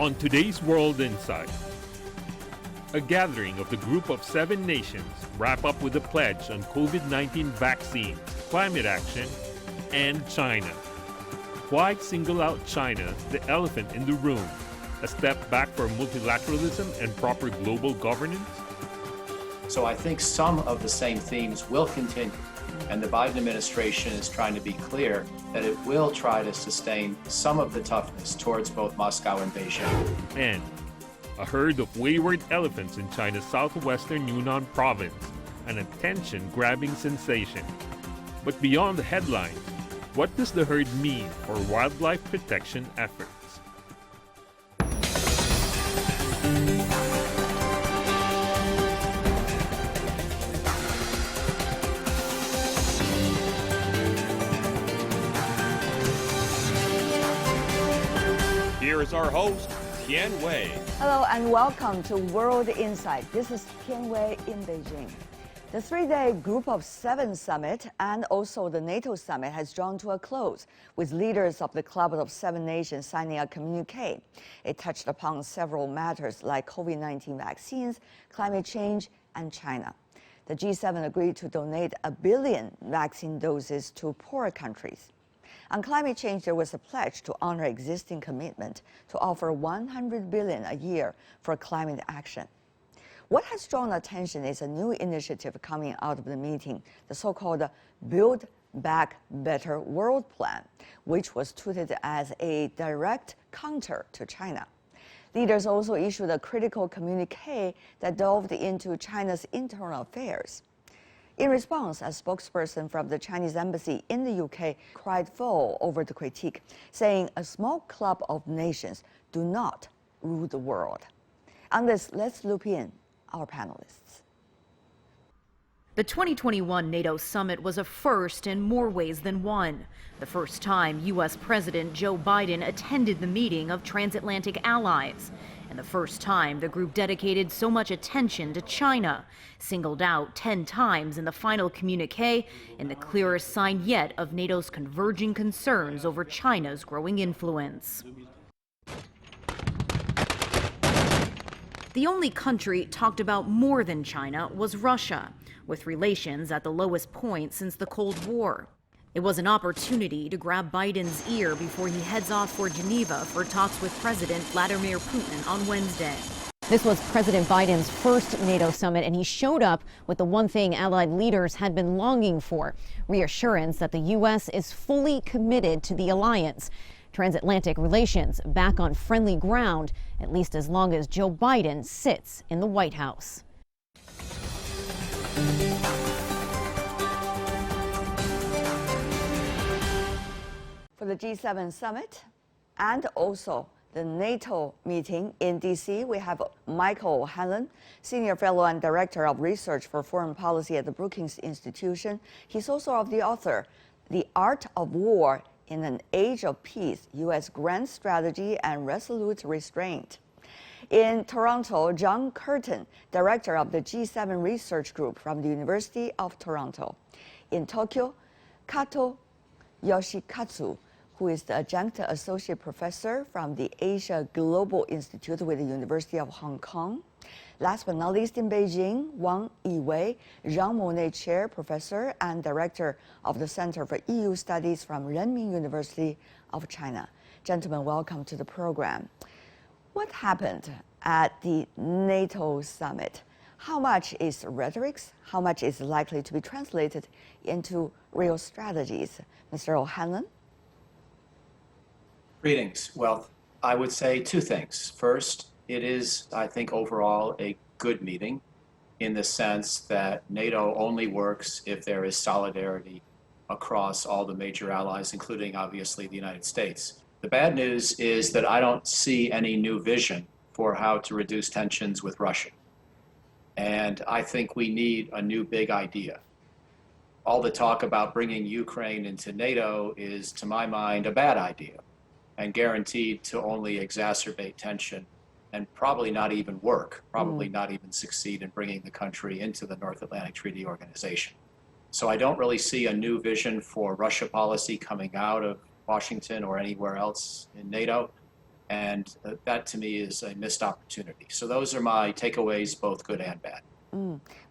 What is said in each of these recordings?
On today's World Insight, a gathering of the group of 7 nations wrap up with a pledge on COVID-19 vaccines, climate action, and China. Why single out China, the elephant in the room, a step back for multilateralism and proper global governance? So I think some of the same themes will continue, and the Biden administration is trying to be clear that it will try to sustain some of the toughness towards both Moscow and Beijing. And a herd of wayward elephants in China's southwestern Yunnan province, an attention-grabbing sensation. But beyond the headlines, what does the herd mean for wildlife protection efforts? Here is our host, Tian Wei. Hello and welcome to World Insight. This is Tian Wei in Beijing. The 3-day Group of 7 summit and also the NATO summit has drawn to a close, with leaders of the Club of 7 nations signing a communique. It touched upon several matters like COVID-19 vaccines, climate change, and China. The G7 agreed to donate 1 billion vaccine doses to poorer countries. On climate change, there was a pledge to honor existing commitment to offer 100 billion a year for climate action. What has drawn attention is a new initiative coming out of the meeting, the so-called Build Back Better World Plan, which was touted as a direct counter to China. Leaders also issued a critical communique that delved into China's internal affairs. In response, a spokesperson from the Chinese embassy in the UK cried foul over the critique, saying a small club of nations do not rule the world. On this, let's loop in our panelists. The 2021 NATO summit was a first in more ways than one. The first time U.S. President Joe Biden attended the meeting of transatlantic allies. And the first time the group dedicated so much attention to China, singled out 10 times in the final communique, in the clearest sign yet of NATO's converging concerns over China's growing influence. The only country talked about more than China was Russia, with relations at the lowest point since the Cold War. It was an opportunity to grab Biden's ear before he heads off for Geneva for talks with President Vladimir Putin on Wednesday. This was President Biden's first NATO summit, and he showed up with the one thing allied leaders had been longing for: reassurance that the U.S. is fully committed to the alliance. Transatlantic relations back on friendly ground, at least as long as Joe Biden sits in the White House. For the G7 summit and also the NATO meeting in D.C., we have Michael O'Hanlon, Senior Fellow and Director of Research for Foreign Policy at the Brookings Institution. He's also of the author, The Art of War in an Age of Peace, U.S. Grand Strategy and Resolute Restraint. In Toronto, John Curtin, Director of the G7 Research Group from the University of Toronto. In Tokyo, Kato Yoshikatsu, who is the Adjunct Associate Professor from the Asia Global Institute with the University of Hong Kong. Last but not least, in Beijing, Wang Yiwei, Jean Monnet Chair Professor and Director of the Center for EU Studies from Renmin University of China. Gentlemen, welcome to the program. What happened at the NATO summit? How much is rhetoric? How much is likely to be translated into real strategies? Mr. O'Hanlon? Greetings. Well, I would say 2 things. First, it is, I think, overall a good meeting in the sense that NATO only works if there is solidarity across all the major allies, including, obviously, the United States. The bad news is that I don't see any new vision for how to reduce tensions with Russia. And I think we need a new big idea. All the talk about bringing Ukraine into NATO is, to my mind, a bad idea and guaranteed to only exacerbate tension and probably not even work, probably not even succeed in bringing the country into the North Atlantic Treaty Organization. So I don't really see a new vision for Russia policy coming out of Washington or anywhere else in NATO. And that to me is a missed opportunity. So those are my takeaways, both good and bad.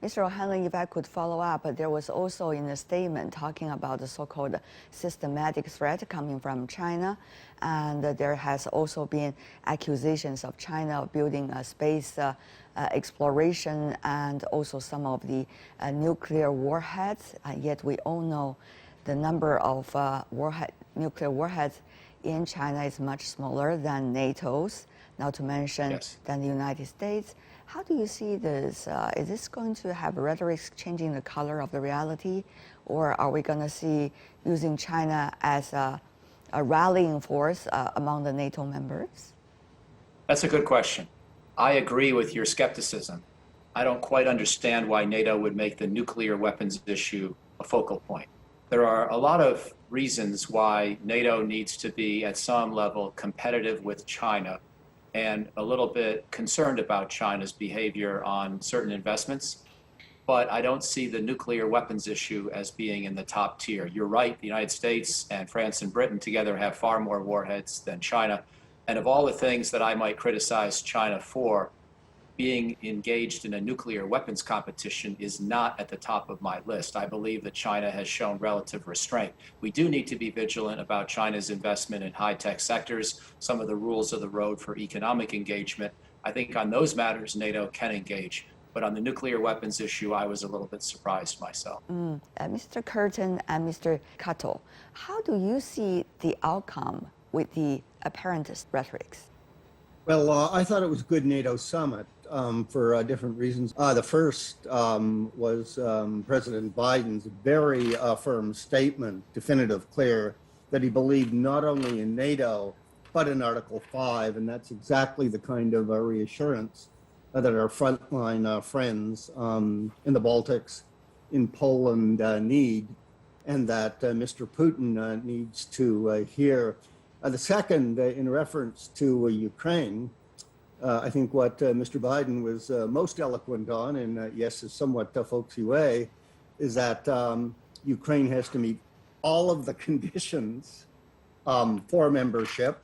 Mr. O'Hanlon, if I could follow up, there was also in the statement talking about the so-called systematic threat coming from China, and there has also been accusations of China building a space exploration and also some of the nuclear warheads. Yet we all know the number of nuclear warheads in China is much smaller than NATO's, not to mention than the United States. How do you see this? Is this going to have rhetoric changing the color of the reality, or are we going to see using China as a rallying force among the NATO members? That's a good question. I agree with your skepticism. I don't quite understand why NATO would make the nuclear weapons issue a focal point. There are a lot of reasons why NATO needs to be at some level competitive with China and a little bit concerned about China's behavior on certain investments. But I don't see the nuclear weapons issue as being in the top tier. You're right, the United States and France and Britain together have far more warheads than China. And of all the things that I might criticize China for, being engaged in a nuclear weapons competition is not at the top of my list. I believe that China has shown relative restraint. We do need to be vigilant about China's investment in high-tech sectors, some of the rules of the road for economic engagement. I think on those matters, NATO can engage. But on the nuclear weapons issue, I was a little bit surprised myself. Mr. Curtin and Mr. Kato, how do you see the outcome with the apparent rhetorics? Well, I thought it was a good NATO summit for different reasons. The first was President Biden's very firm statement, definitive, clear, that he believed not only in NATO, but in Article 5. And that's exactly the kind of reassurance that our frontline friends in the Baltics, in Poland need, and that Mr. Putin needs to hear. The second, in reference to Ukraine, I think what Mr. Biden was most eloquent on, and yes, a somewhat folksy way, is that Ukraine has to meet all of the conditions for membership,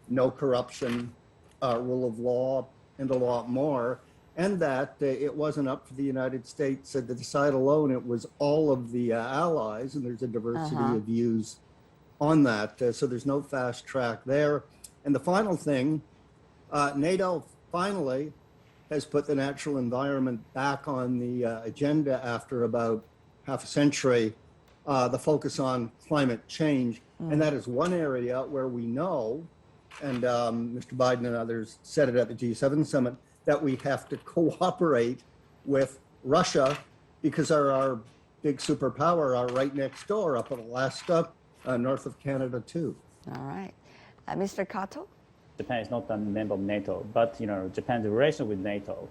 no corruption, rule of law, and a lot more, and that it wasn't up for the United States to decide alone. It was all of the allies, and there's a diversity of views on that. So there's no fast track there. And the final thing, NATO finally has put the natural environment back on the agenda after about half a century, the focus on climate change. And that is one area where we know, and Mr. Biden and others said it at the G7 summit, that we have to cooperate with Russia because our big superpower are right next door up in Alaska, north of Canada too. All right. Mr. Kato? Japan is not a member of NATO, but Japan's relation with NATO.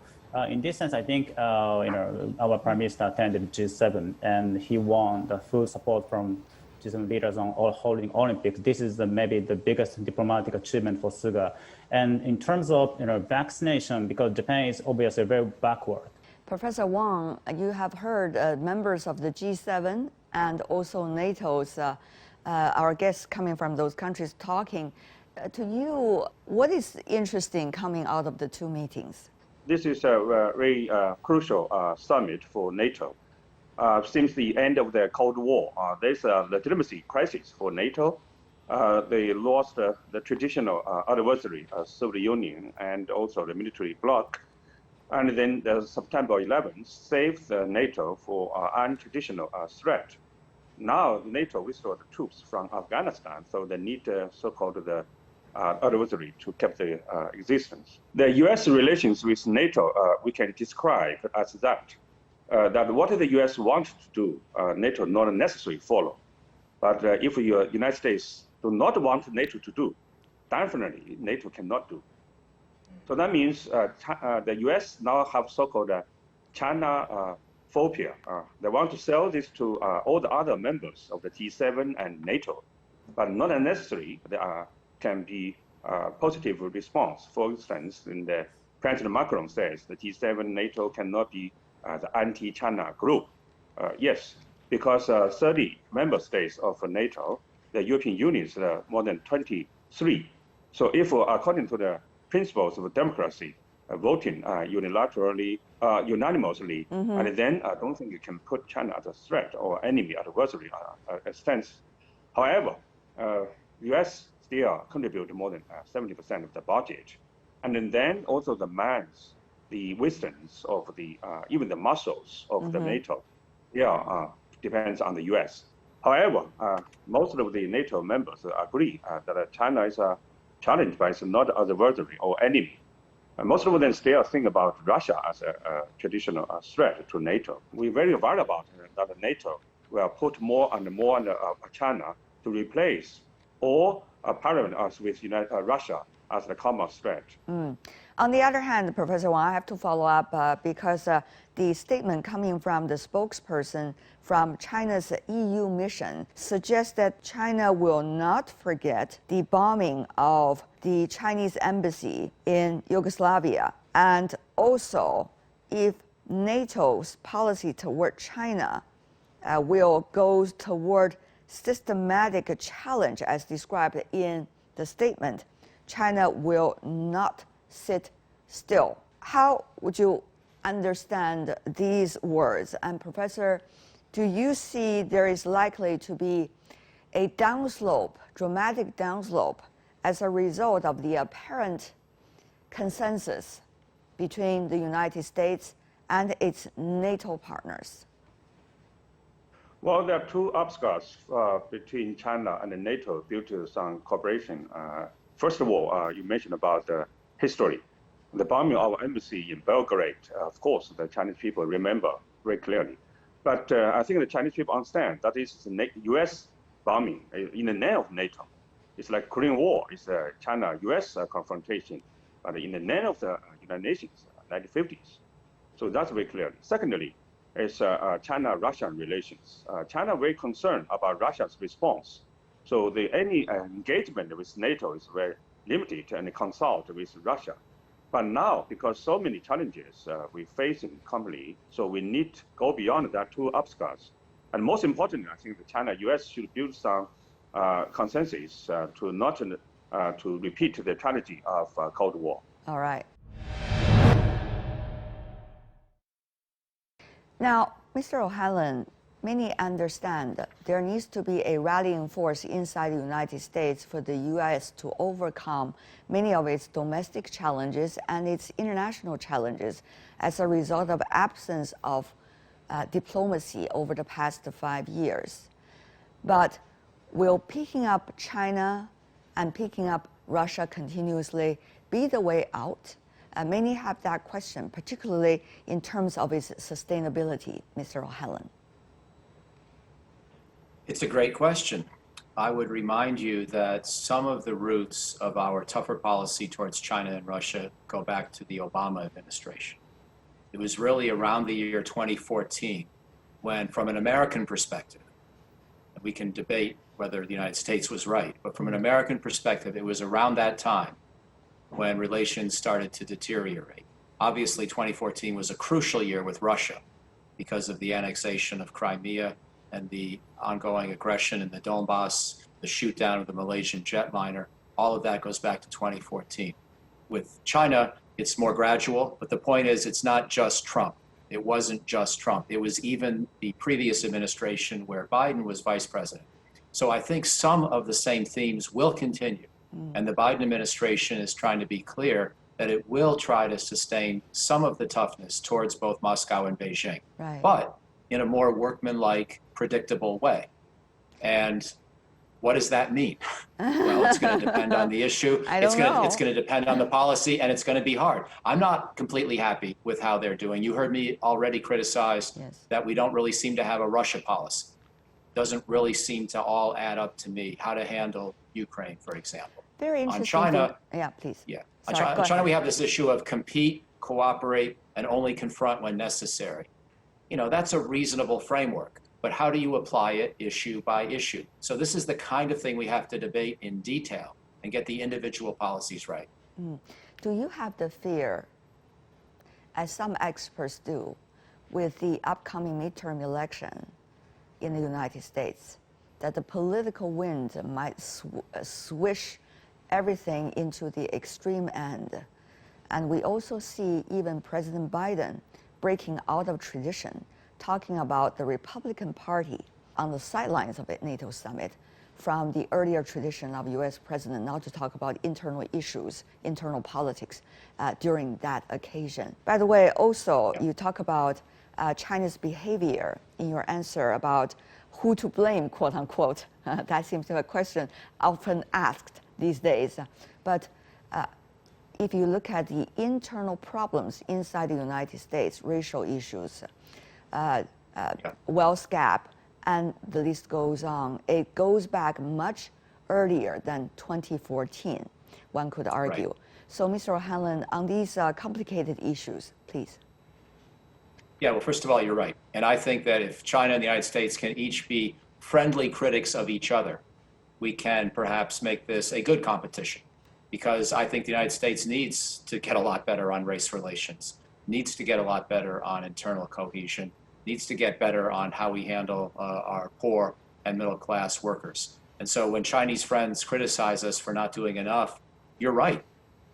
In this sense, I think our Prime Minister attended G7 and he won the full support from G7 leaders on holding Olympics. This is maybe the biggest diplomatic achievement for Suga. And in terms of vaccination, because Japan is obviously very backward. Professor Wang, you have heard members of the G7 and also NATO's our guests coming from those countries talking. To you, what is interesting coming out of the two meetings? This is a very crucial summit for NATO. Since the end of the Cold War, there's a legitimacy crisis for NATO. They lost the traditional adversary, Soviet Union, and also the military bloc. And then the September 11th saved NATO for untraditional threat. Now NATO withdrew the troops from Afghanistan, so they need so-called the adversary to keep the existence. The U.S. relations with NATO we can describe as that what the U.S. wants to do, NATO not necessarily follow. But if the United States do not want NATO to do, definitely NATO cannot do. So that means the U.S. now have so-called China phobia. They want to sell this to all the other members of the G7 and NATO, but not necessarily there can be a positive response. For instance, in the President Macron says the G7 NATO cannot be the anti-China group. Yes, because 30 member states of NATO, the European Union is more than 23. So if, according to the principles of democracy, voting unanimously, and then I don't think you can put China as a threat or enemy, adversary, a stance. However, U.S. still contribute more than 70% of the budget, and then also demands the wisdoms of the even the muscles of the NATO. Depends on the U.S. However, most of the NATO members agree that China is challenged by not as an adversary or enemy. Most of them still think about Russia as a traditional threat to NATO. We're very worried about that NATO will put more and more on China to replace or parallel us with Russia as the common threat. On the other hand, Professor Wang, I have to follow up because the statement coming from the spokesperson from China's EU mission suggests that China will not forget the bombing of the Chinese embassy in Yugoslavia. And also, if NATO's policy toward China will go toward systematic challenge as described in the statement, China will not sit still. How would you understand these words? And Professor, do you see there is likely to be a downslope, dramatic downslope, as a result of the apparent consensus between the United States and its NATO partners? Well, there are two obstacles between China and NATO due to some cooperation. First of all, you mentioned about the history. The bombing of our embassy in Belgrade, of course, the Chinese people remember very clearly. But I think the Chinese people understand that this is a U.S. bombing in the name of NATO. It's like Korean War. It's a China-U.S. confrontation, but in the name of the United Nations, 1950s. So that's very clear. Secondly, it's China-Russian relations. China very concerned about Russia's response. So any engagement with NATO is very limited and consult with Russia. But now, because so many challenges we face in company, so we need to go beyond that two obstacles. And most importantly, I think the China-U.S. should build some consensus to not to repeat the tragedy of Cold War. All right. Now, Mr. O'Halloran, many understand that there needs to be a rallying force inside the United States for the U.S. to overcome many of its domestic challenges and its international challenges as a result of absence of diplomacy over the past 5 years. But will picking up China and picking up Russia continuously be the way out? Many have that question, particularly in terms of its sustainability, Mr. O'Halloran. It's a great question. I would remind you that some of the roots of our tougher policy towards China and Russia go back to the Obama administration. It was really around the year 2014 when, from an American perspective, we can debate whether the United States was right, but from an American perspective, it was around that time when relations started to deteriorate. Obviously, 2014 was a crucial year with Russia because of the annexation of Crimea and the ongoing aggression in the Donbass, the shoot down of the Malaysian jetliner. All of that goes back to 2014. With China, it's more gradual, but the point is it's not just Trump. It wasn't just Trump. It was even the previous administration where Biden was vice president. So I think some of the same themes will continue. And the Biden administration is trying to be clear that it will try to sustain some of the toughness towards both Moscow and Beijing, but in a more workmanlike, predictable way. And what does that mean? Well, it's going to depend on the issue. It's going to depend on the policy, and it's going to be hard. I'm not completely happy with how they're doing. You heard me already criticize that we don't really seem to have a Russia policy. Doesn't really seem to all add up to me. How to handle Ukraine, for example. Very interesting. On China, please. Yeah. Sorry, on China, we have this issue of compete, cooperate, and only confront when necessary. You know, that's a reasonable framework, but how do you apply it issue by issue? So this is the kind of thing we have to debate in detail and get the individual policies right. Do you have the fear, as some experts do, with the upcoming midterm election in the United States, that the political wind might swish everything into the extreme end. And we also see even President Biden breaking out of tradition, talking about the Republican Party on the sidelines of a NATO summit from the earlier tradition of U.S. president not to talk about internal issues, internal politics during that occasion. By the way, also, you talk about China's behavior in your answer about who to blame, quote unquote. That seems to be a question often asked these days. But if you look at the internal problems inside the United States, racial issues, wealth gap, and the list goes on, it goes back much earlier than 2014, one could argue. Right. So, Mr. O'Hanlon, on these complicated issues, please. Yeah, well, first of all, you're right. And I think that if China and the United States can each be friendly critics of each other, we can perhaps make this a good competition. Because I think the United States needs to get a lot better on race relations, needs to get a lot better on internal cohesion, needs to get better on how we handle our poor and middle class workers. And so when Chinese friends criticize us for not doing enough, you're right.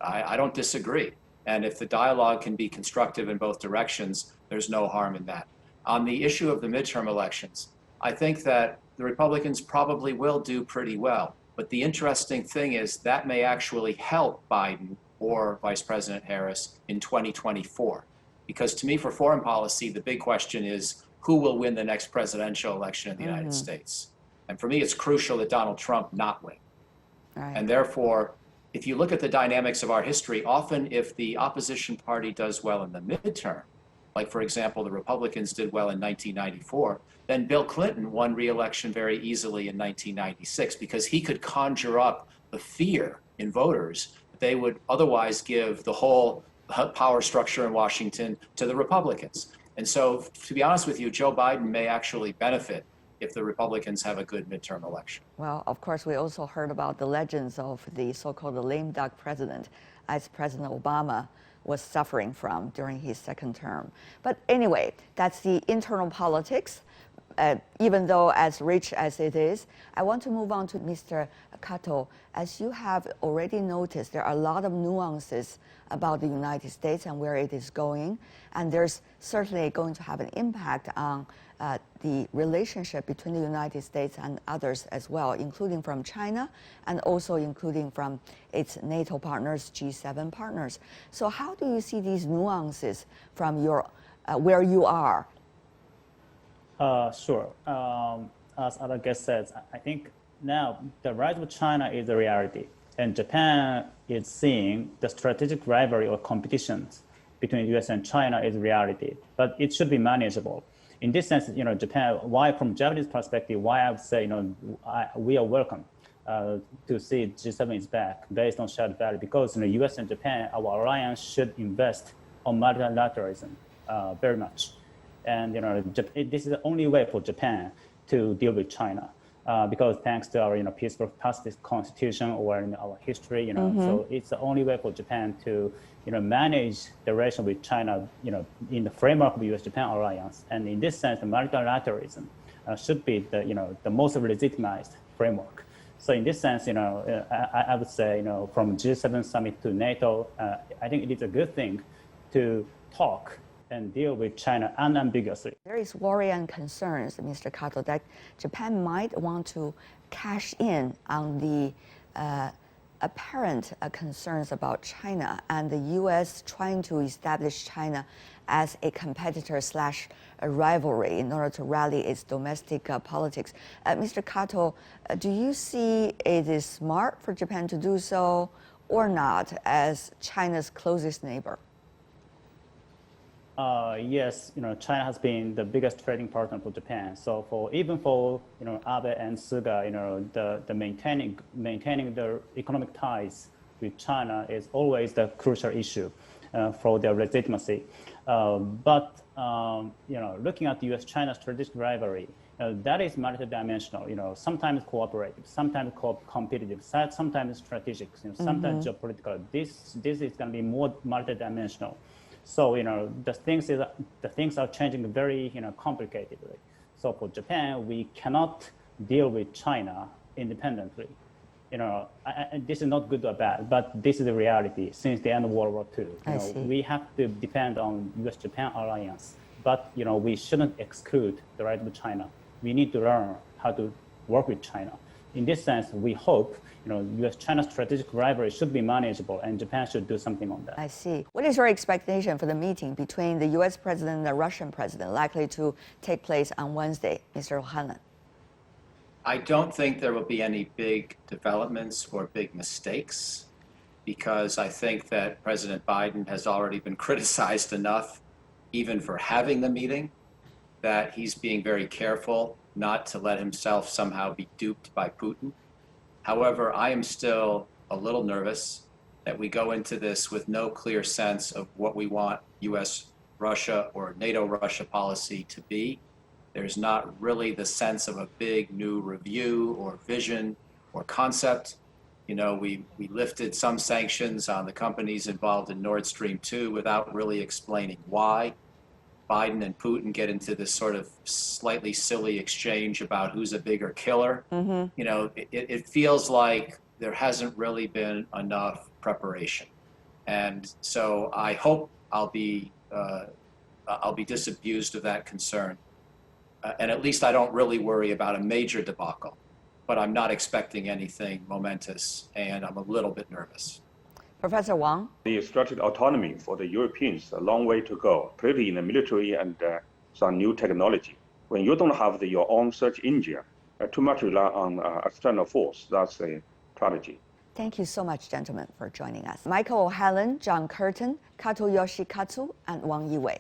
I don't disagree. And if the dialogue can be constructive in both directions, there's no harm in that. On the issue of the midterm elections, I think that the Republicans probably will do pretty well. But the interesting thing is that may actually help Biden or Vice President Harris in 2024. Because to me, for foreign policy, the big question is who will win the next presidential election in the United States? And for me, it's crucial that Donald Trump not win. Right. And therefore, if you look at the dynamics of our history, often if the opposition party does well in the midterm, like, for example, the Republicans did well in 1994, then Bill Clinton won re-election very easily in 1996 because he could conjure up the fear in voters that they would otherwise give the whole power structure in Washington to the Republicans. And so, to be honest with you, Joe Biden may actually benefit if the Republicans have a good midterm election. Well, of course, we also heard about the legends of the so-called lame duck president, as President Obama was suffering from during his second term. But anyway, that's the internal politics. Even though as rich as it is, I want to move on to Mr. Kato. As you have already noticed, there are a lot of nuances about the United States and where it is going, and there's certainly going to have an impact on the relationship between the United States and others as well, including from China and also including from its NATO partners, G7 partners. So how do you see these nuances from your where you are? Sure. As other guests said, I think now the rise of China is a reality, and Japan is seeing the strategic rivalry or competitions between the U.S. and China is a reality, but it should be manageable. In this sense, Japan, why from Japanese perspective, why I would say, we are welcome to see G7 is back based on shared value, because in the U.S. and Japan, our alliance should invest on multilateralism very much. And this is the only way for Japan to deal with China, because thanks to our peaceful pacifist constitution or our history, so it's the only way for Japan to manage the relation with China, in the framework of the U.S.-Japan alliance. And in this sense, the multilateralism should be the most legitimized framework. So in this sense, I would say, from G7 summit to NATO, I think it is a good thing to talk and deal with China unambiguously. There is worry and concerns, Mr. Kato, that Japan might want to cash in on the apparent concerns about China and the U.S. trying to establish China as a competitor / a rivalry in order to rally its domestic politics. Mr. Kato, do you see it is smart for Japan to do so or not as China's closest neighbor? Yes, China has been the biggest trading partner for Japan. So even for Abe and Suga, the maintaining the economic ties with China is always the crucial issue for their legitimacy. But looking at the U.S.-China strategic rivalry, that is multidimensional. Sometimes cooperative, sometimes competitive, sometimes strategic, sometimes geopolitical. This is going to be more multidimensional. So the things are changing very complicatedly. So for Japan, we cannot deal with China independently. this is not good or bad, but this is the reality since the end of World War II. We have to depend on US-Japan alliance, but we shouldn't exclude the right of China. We need to learn how to work with China. In this sense, we hope US-China strategic rivalry should be manageable, and Japan should do something on that. I see. What is your expectation for the meeting between the U.S. president and the Russian president likely to take place on Wednesday, Mr. O'Hanlon? I don't think there will be any big developments or big mistakes, because I think that President Biden has already been criticized enough, even for having the meeting, that he's being very careful not to let himself somehow be duped by Putin. However, I am still a little nervous that we go into this with no clear sense of what we want US-Russia or NATO-Russia policy to be. There's not really the sense of a big new review or vision or concept. We lifted some sanctions on the companies involved in Nord Stream 2 without really explaining why. Biden and Putin get into this sort of slightly silly exchange about who's a bigger killer. It feels like there hasn't really been enough preparation. And so I hope I'll be disabused of that concern. And at least I don't really worry about a major debacle, but I'm not expecting anything momentous, and I'm a little bit nervous. Professor Wang? The strategic autonomy for the Europeans, a long way to go, particularly in the military and some new technology. When you don't have your own search engine, too much rely on external force, that's a tragedy. Thank you so much, gentlemen, for joining us. Michael O'Hanlon, John Curtin, Kato Yoshikatsu, and Wang Yiwei.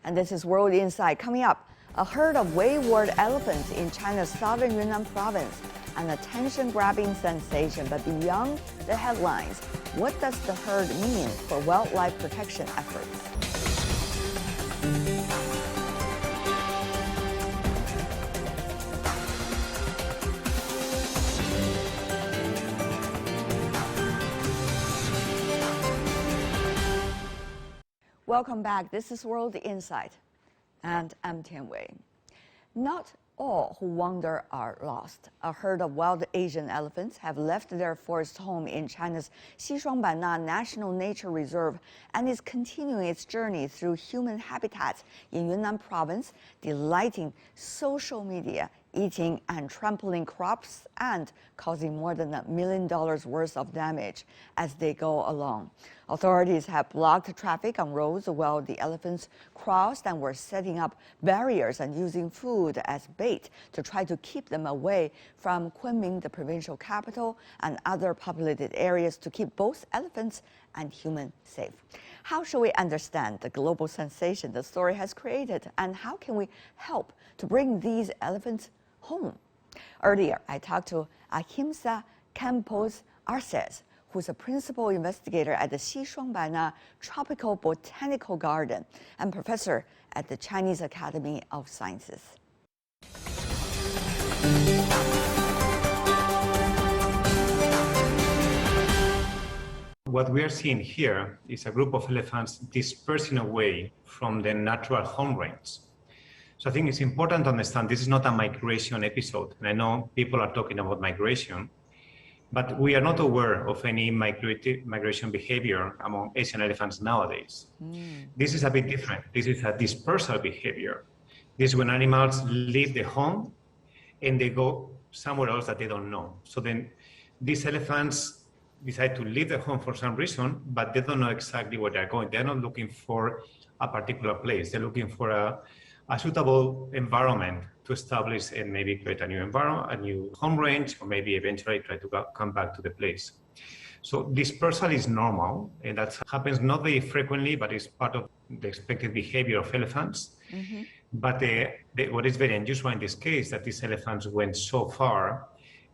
And this is World Insight. Coming up, a herd of wayward elephants in China's southern Yunnan province. An attention-grabbing sensation, but beyond the headlines, what does the herd mean for wildlife protection efforts? Welcome back. This is World Insight, and I'm Tian Wei. Not all who wander are lost. A herd of wild Asian elephants have left their forest home in China's Xishuangbanna National Nature Reserve and is continuing its journey through human habitats in Yunnan province, delighting social media, eating and trampling crops, and causing more than $1 million worth of damage as they go along. Authorities have blocked traffic on roads while the elephants crossed and were setting up barriers and using food as bait to try to keep them away from Kunming, the provincial capital, and other populated areas to keep both elephants and humans safe. How should we understand the global sensation the story has created, and how can we help to bring these elephants home? Earlier, I talked to Ahimsa Campos Arces, who's a principal investigator at the Xishuangbanna Tropical Botanical Garden and professor at the Chinese Academy of Sciences. What we are seeing here is a group of elephants dispersing away from the natural home range. So I think it's important to understand this is not a migration episode. And I know people are talking about migration, but we are not aware of any migration behavior among Asian elephants nowadays. This is a bit different. This is a dispersal behavior. This is when animals leave the home and they go somewhere else that they don't know. So then these elephants decide to leave the home for some reason, but they don't know exactly where they're going. They're not looking for a particular place. They're looking for a suitable environment to establish and maybe create a new environment, a new home range, or maybe eventually try to come back to the place. So dispersal is normal, and that happens not very frequently, but it's part of the expected behavior of elephants. But what is very unusual in this case, that these elephants went so far,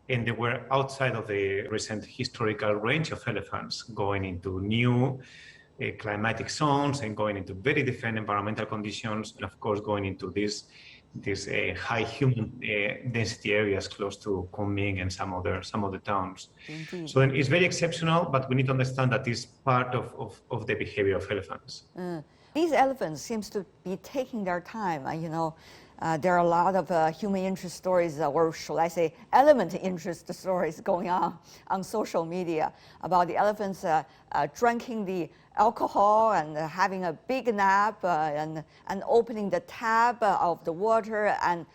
and they were outside of the recent historical range of elephants, going into new climatic zones and going into very different environmental conditions, and of course going into these high human density areas close to Kunming and some other towns. So then it's very exceptional, but we need to understand that it's part of the behavior of elephants. These elephants seems to be taking their time, There are a lot of human interest stories, or shall I say, elephant interest stories going on social media about the elephants drinking the alcohol and having a big nap and opening the tap of the water and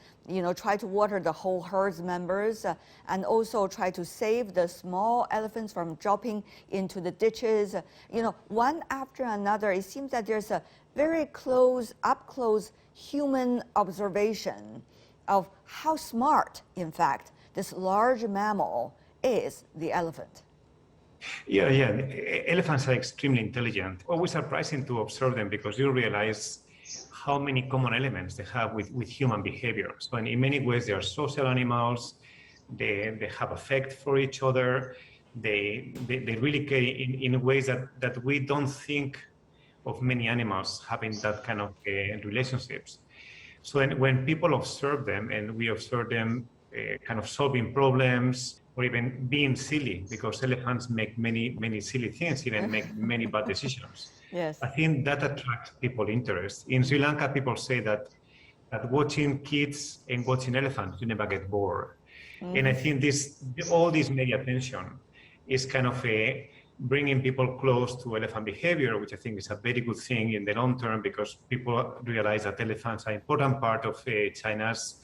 try to water the whole herd's members and also try to save the small elephants from dropping into the ditches. One after another, it seems that there's a very up close human observation of how smart, in fact, this large mammal is, the elephant. Yeah. Elephants are extremely intelligent. Always surprising to observe them because you realize how many common elements they have with human behavior. So in many ways, they are social animals. They have affect for each other. They really care in ways that we don't think of many animals having that kind of relationships. So when people observe them and we observe them kind of solving problems or even being silly, because elephants make many silly things, even make many bad decisions. Yes. I think that attracts people interest. In Sri Lanka, people say that watching kids and watching elephants, you never get bored. Mm-hmm. And I think all this media attention is kind of bringing people close to elephant behavior, which I think is a very good thing in the long term because people realize that elephants are an important part of China's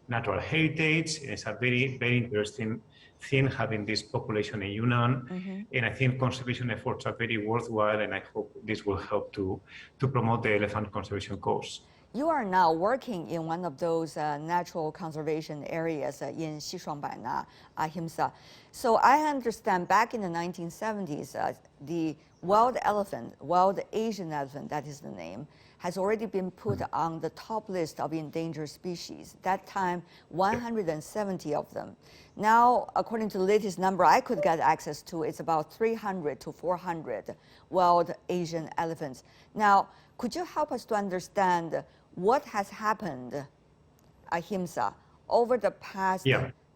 natural heritage. It's a very, very interesting thing having this population in Yunnan. Mm-hmm. And I think conservation efforts are very worthwhile, and I hope this will help to promote the elephant conservation cause. You are now working in one of those natural conservation areas in Xishuangbaina, Ahimsa. So I understand back in the 1970s, the wild Asian elephant, that is the name, has already been put on the top list of endangered species. That time, 170 of them. Now, according to the latest number I could get access to, it's about 300 to 400 wild Asian elephants. Now, could you help us to understand what has happened, Ahimsa, over the past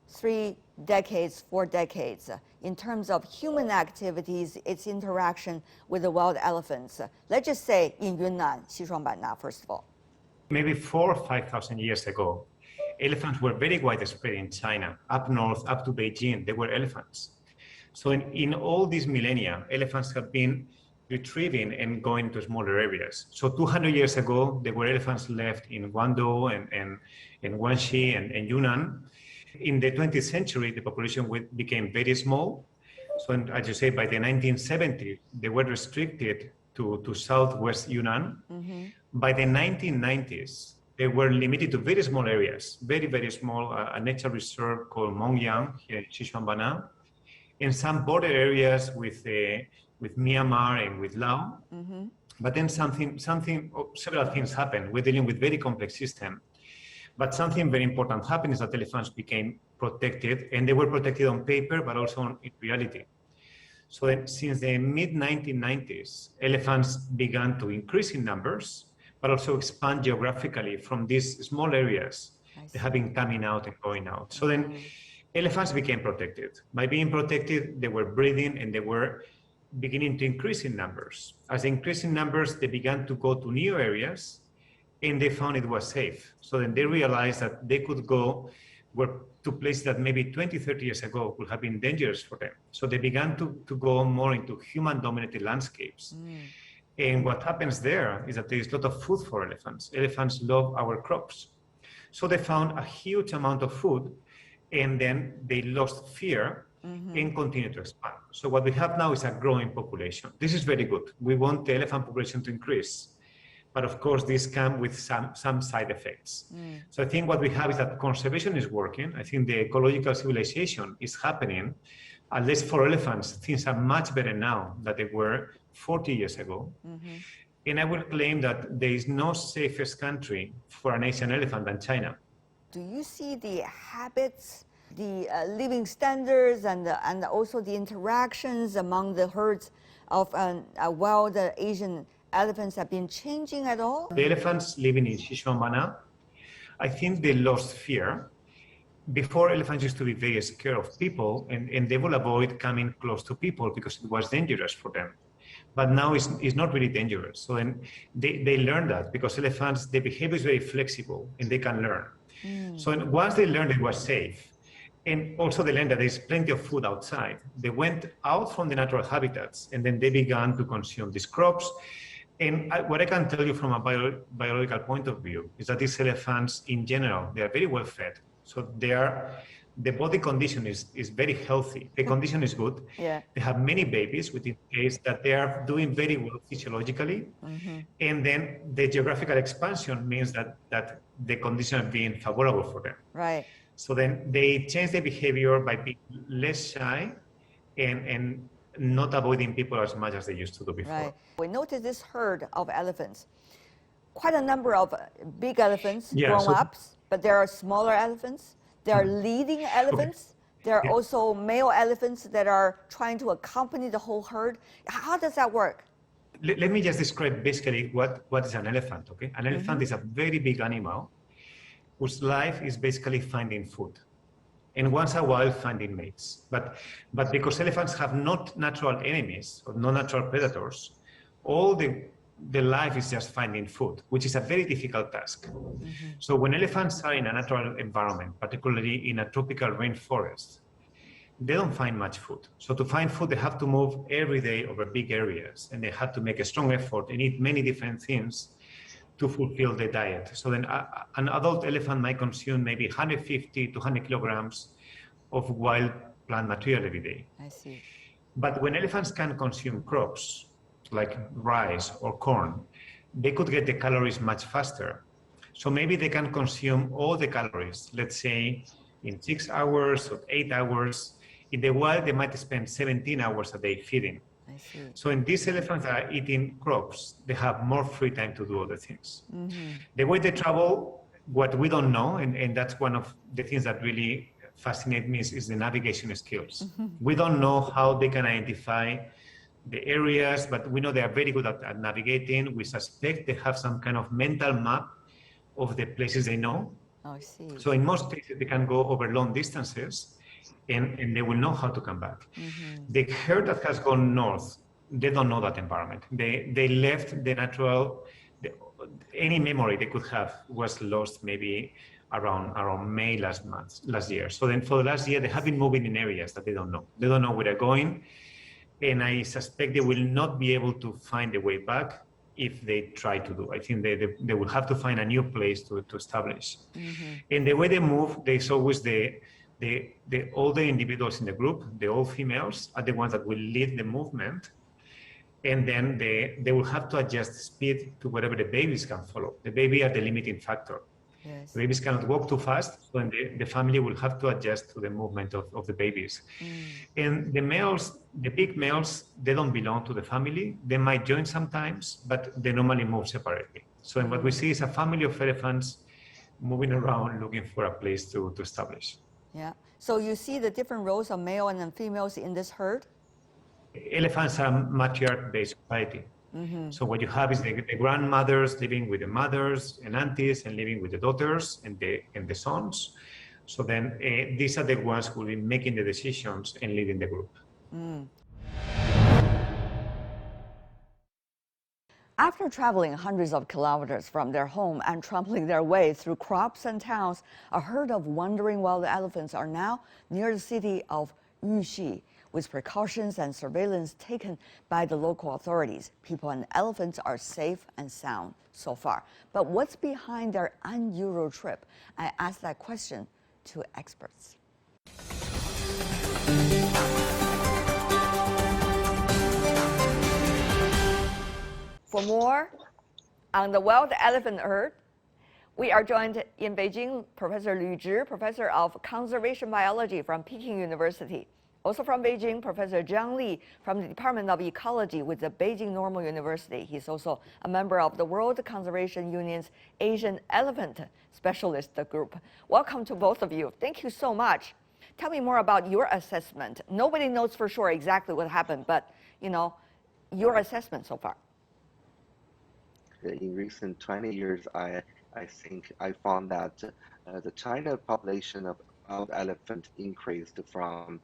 3 decades, 4 decades, in terms of human activities, its interaction with the wild elephants? Let's just say in Yunnan, Xishuangbaina, first of all. Maybe 4,000 or 5,000 years ago, elephants were very widespread in China. Up north, up to Beijing, there were elephants. So in all these millennia, elephants have been retrieving and going to smaller areas. So 200 years ago, there were elephants left in Guangdong and Guangxi and Yunnan. In the 20th century, the population became very small. So as you say, by the 1970s, they were restricted to southwest Yunnan. Mm-hmm. By the 1990s, they were limited to very small areas, very, very small, a nature reserve called Mongyang here in Xishuangbaina, in some border areas with Myanmar and with Laos. Mm-hmm. But then several things happened. We're dealing with very complex system. But something very important happened is that elephants became protected, and they were protected on paper, but also in reality. So then, since the mid-1990s, elephants began to increase in numbers, but also expand geographically from these small areas that have been coming out and going out. So then elephants became protected. By being protected, they were breeding and they were beginning to increase in numbers. As they increased in numbers, they began to go to new areas and they found it was safe. So then they realized that they could go to places that maybe 20, 30 years ago would have been dangerous for them. So they began to go more into human-dominated landscapes. And what happens there is that there is a lot of food for elephants. Elephants love our crops. So they found a huge amount of food, and then they lost fear and continued to expand. So what we have now is a growing population. This is very good. We want the elephant population to increase. But of course, this comes with some side effects. So I think what we have is that conservation is working. I think the ecological civilization is happening. At least for elephants, things are much better now than they were 40 years ago. And I will claim that there is no safest country for an Asian elephant than China. Do you see the habits, the living standards, and also the interactions among the herds of wild Asian elephants have been changing at all? The elephants living in Xishuangbaina, I think they lost fear. Before, elephants used to be very scared of people, and they will avoid coming close to people because it was dangerous for them. but now it's not really dangerous. So then they learn that because elephants, their behavior is very flexible and they can learn. So once they learned it was safe, and also they learned that there's plenty of food outside, they went out from the natural habitats and then they began to consume these crops. And what I can tell you from a biological point of view is that these elephants in general, they are very well fed. So the body condition is very healthy. The condition is good. Yeah. They have many babies, which indicates that they are doing very well physiologically. And then the geographical expansion means that the conditions are being favorable for them. Right. So then they change their behavior by being less shy and not avoiding people as much as they used to do before. Right. We noticed this herd of elephants. Quite a number of big elephants, grown-ups, but there are smaller elephants. There are leading elephants. There are also male elephants that are trying to accompany the whole herd. How does that work? Let me just describe basically what is an elephant, okay? An elephant is a very big animal whose life is basically finding food. And once a while finding mates. But because elephants have not natural enemies or no natural predators, all the life is just finding food, which is a very difficult task. So when elephants are in a natural environment, particularly in a tropical rainforest, they don't find much food. So to find food, they have to move every day over big areas, and they have to make a strong effort and eat many different things to fulfill the diet. So then an adult elephant might consume maybe 150 to 100 kilograms of wild plant material every day. I see. But when elephants can consume crops like rice or corn, they could get the calories much faster. So maybe they can consume all the calories, let's say in 6 hours or 8 hours. In the wild, they might spend 17 hours a day feeding. I see. So when these elephants are eating crops, they have more free time to do other things. The way they travel, what we don't know, and that's one of the things that really fascinate me is the navigation skills. We don't know how they can identify the areas, but we know they are very good at navigating. We suspect they have some kind of mental map of the places they know. Oh, I see. So in most cases, they can go over long distances and they will know how to come back. The herd that has gone north, they don't know that environment. They left the natural, any memory they could have was lost maybe around May last year. So then for the last year, they have been moving in areas that they don't know. They don't know where they're going. And I suspect they will not be able to find a way back if they try to do. I think they will have to find a new place to establish. And the way they move, there's always the older individuals in the group, the old females, are the ones that will lead the movement. And then they will have to adjust speed to whatever the babies can follow. The baby are the limiting factor. Yes. The babies cannot walk too fast, so the family will have to adjust to the movement of the babies. And the males, the big males, they don't belong to the family. They might join sometimes, but they normally move separately. So what we see is a family of elephants moving around looking for a place to establish. Yeah. So you see the different roles of male and females in this herd? Elephants are a matriarch-based society. So what you have is the grandmothers living with the mothers and aunties and living with the daughters and the sons. So then these are the ones who will be making the decisions and leading the group. After traveling hundreds of kilometers from their home and trampling their way through crops and towns, a herd of wandering wild elephants are now near the city of Yunnan. With precautions and surveillance taken by the local authorities, people and elephants are safe and sound so far. But what's behind their unusual trip? I asked that question to experts. For more on the wild elephant herd, we are joined in Beijing, Professor Lu Zhi, Professor of Conservation Biology from Peking University. Also from Beijing, Professor Zhang Li from the Department of Ecology with the Beijing Normal University. He's also a member of the World Conservation Union's Asian Elephant Specialist Group. Welcome to both of you. Thank you so much. Tell me more about your assessment. Nobody knows for sure exactly what happened, but your assessment so far. In recent 20 years, I think I found that the China population of elephant increased from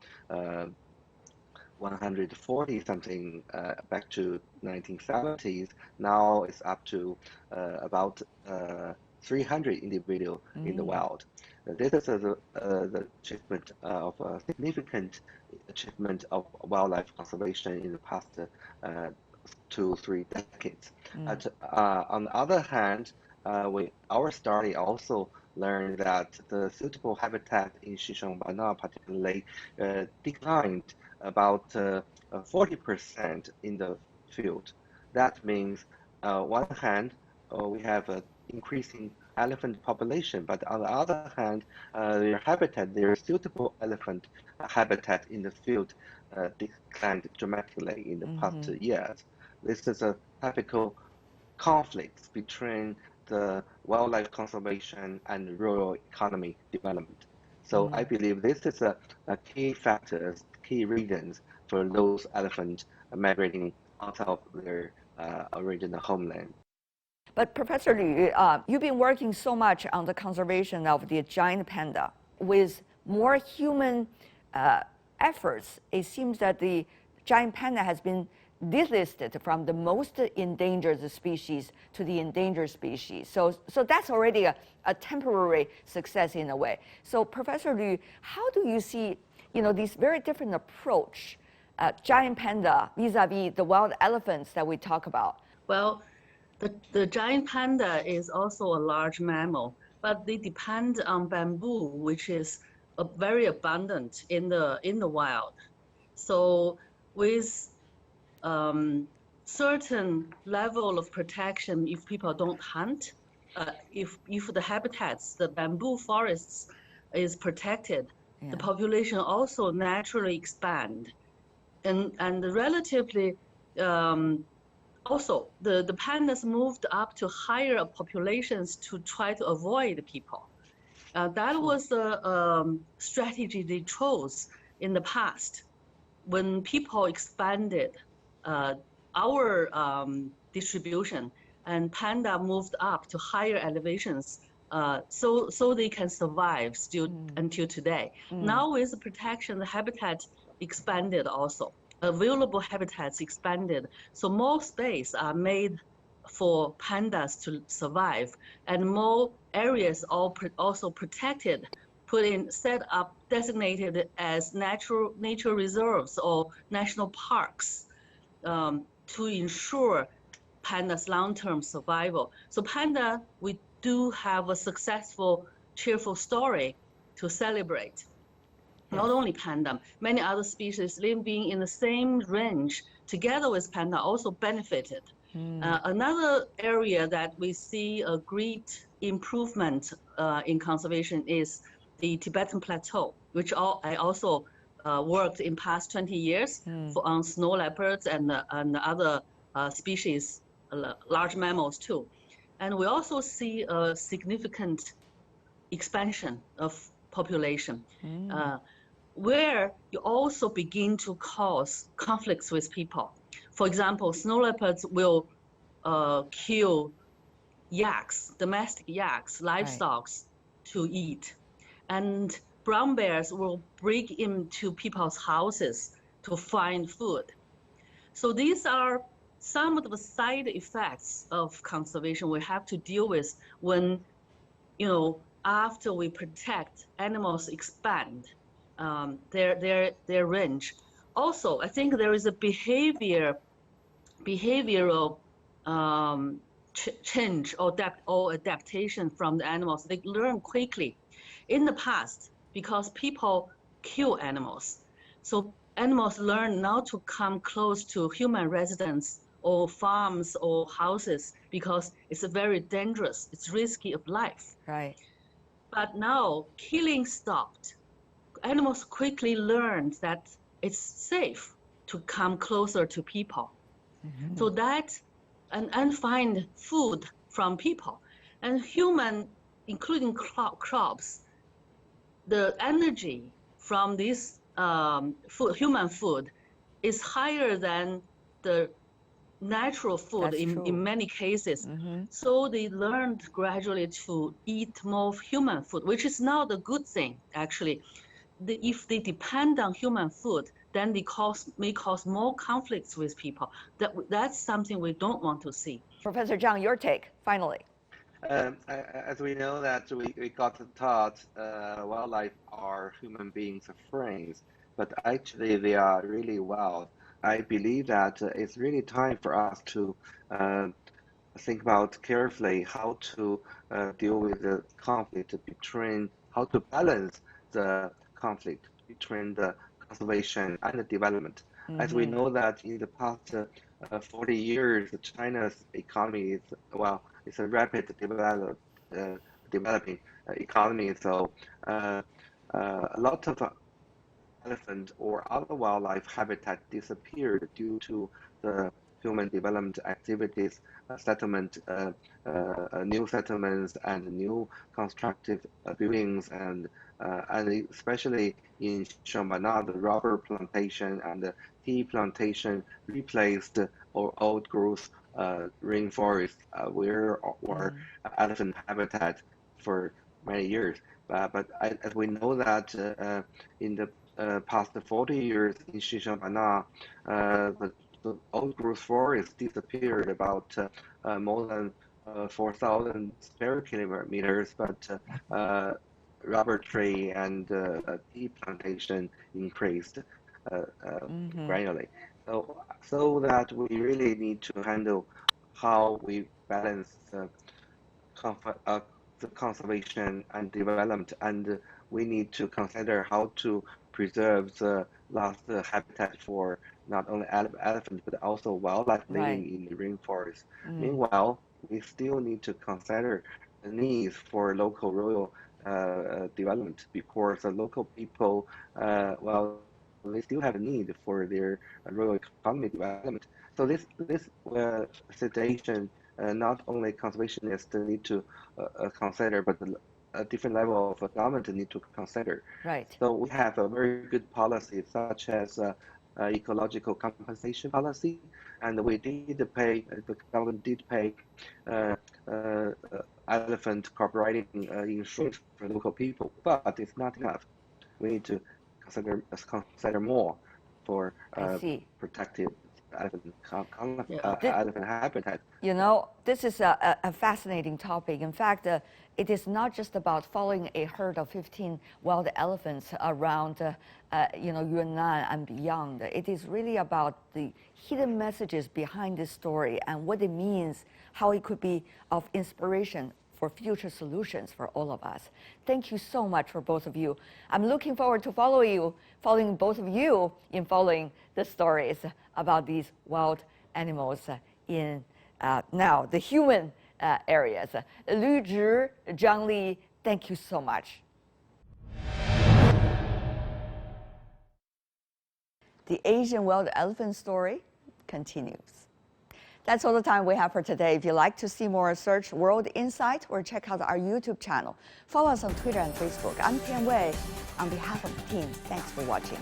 140 something back to 1970s. Now it's up to about 300 individuals in the wild. This is the achievement of a significant achievement of wildlife conservation in the past 2-3 decades. But on the other hand, our study also learned that the suitable habitat in Xishuangbanna particularly declined about 40% in the field. That means, one hand, we have an increasing elephant population, but on the other hand, their habitat, their suitable elephant habitat in the field declined dramatically in the past years. This is a typical conflict between the wildlife conservation and rural economy development. So I believe this is a key factors, key reasons for those elephants migrating out of their original homeland. But Professor Liu, you've been working so much on the conservation of the giant panda. With more human efforts, it seems that the giant panda has been delisted from the most endangered species to the endangered species. So that's already a temporary success in a way. So Professor Liu, how do you see, this very different approach, giant panda vis-a-vis the wild elephants that we talk about? Well, the giant panda is also a large mammal, but they depend on bamboo, which is very abundant in the wild. So with certain level of protection, if people don't hunt, if the habitats, the bamboo forests is protected, the population also naturally expand, and relatively also the pandas moved up to higher populations to try to avoid people. That was the strategy they chose in the past when people expanded our distribution, and panda moved up to higher elevations, so they can survive still until today. Now with the protection, the habitat expanded also. Available habitats expanded, so more space are made for pandas to survive, and more areas also protected, set up, designated as nature reserves or national parks, to ensure panda's long-term survival. So panda, we do have a successful, cheerful story to celebrate. Not only panda, many other species living in the same range together with panda also benefited. Another area that we see a great improvement in conservation is the Tibetan Plateau, which I also worked in past 20 years on snow leopards and other species, large mammals too. And we also see a significant expansion of population, where you also begin to cause conflicts with people. For example, snow leopards will kill yaks, domestic yaks, livestock to eat. And brown bears will break into people's houses to find food. So these are some of the side effects of conservation we have to deal with when, after we protect, animals expand their range. Also, I think there is a behavioral change or adaptation from the animals. They learn quickly. In the past, because people kill animals, so animals learn not to come close to human residents or farms or houses because it's very dangerous, it's risky of life. Right. But now killing stopped. Animals quickly learned that it's safe to come closer to people. So that, and find food from people. And human, including crops, the energy from this human food is higher than the natural food in many cases. So they learned gradually to eat more human food, which is not a good thing, actually. If they depend on human food, then may cause more conflicts with people. That's something we don't want to see. Professor Zhang, your take, finally. As we know that we got taught wildlife are human beings' friends, but actually they are really wild. I believe that it's really time for us to think about carefully how to deal with the conflict between, how to balance the conflict between the conservation and the development. As we know that in the past 40 years, China's economy is, well, it's a rapid developing economy. So a lot of elephant or other wildlife habitat disappeared due to the human development activities, settlement, new settlements and new constructive buildings, and especially in Shambana, the rubber plantation and the tea plantation replaced old growth rainforest where elephant habitat for many years. But as we know that in the past 40 years in Shambana, the old growth forest disappeared about more than 4,000 square kilometers, but rubber tree and tea plantation increased gradually. So that we really need to handle how we balance the conservation and development, and we need to consider how to preserve the last habitat for not only elephants but also wildlife living in the rainforest. Meanwhile, we still need to consider the needs for local rural development, because the local people, well, they still have a need for their rural economy development. So this situation, not only conservationists need to consider, but a different level of government need to consider. Right. So we have a very good policy, such as ecological compensation policy, and we did pay, the government did pay elephant corroborating insurance for local people, but it's not enough. We need to consider more for protective elephant habitat. You know, this is a fascinating topic. In fact, it is not just about following a herd of 15 wild elephants around, Yunnan and beyond. It is really about the hidden messages behind this story and what it means, how it could be of inspiration for future solutions for all of us. Thank you so much for both of you. I'm looking forward to following both of you in following the stories about these wild animals in now the human areas. Lu Zhi, Zhang Li, thank you so much. The Asian wild elephant story continues. That's all the time we have for today. If you'd like to see more, search World Insight or check out our YouTube channel. Follow us on Twitter and Facebook. I'm Tian Wei. On behalf of the team, thanks for watching.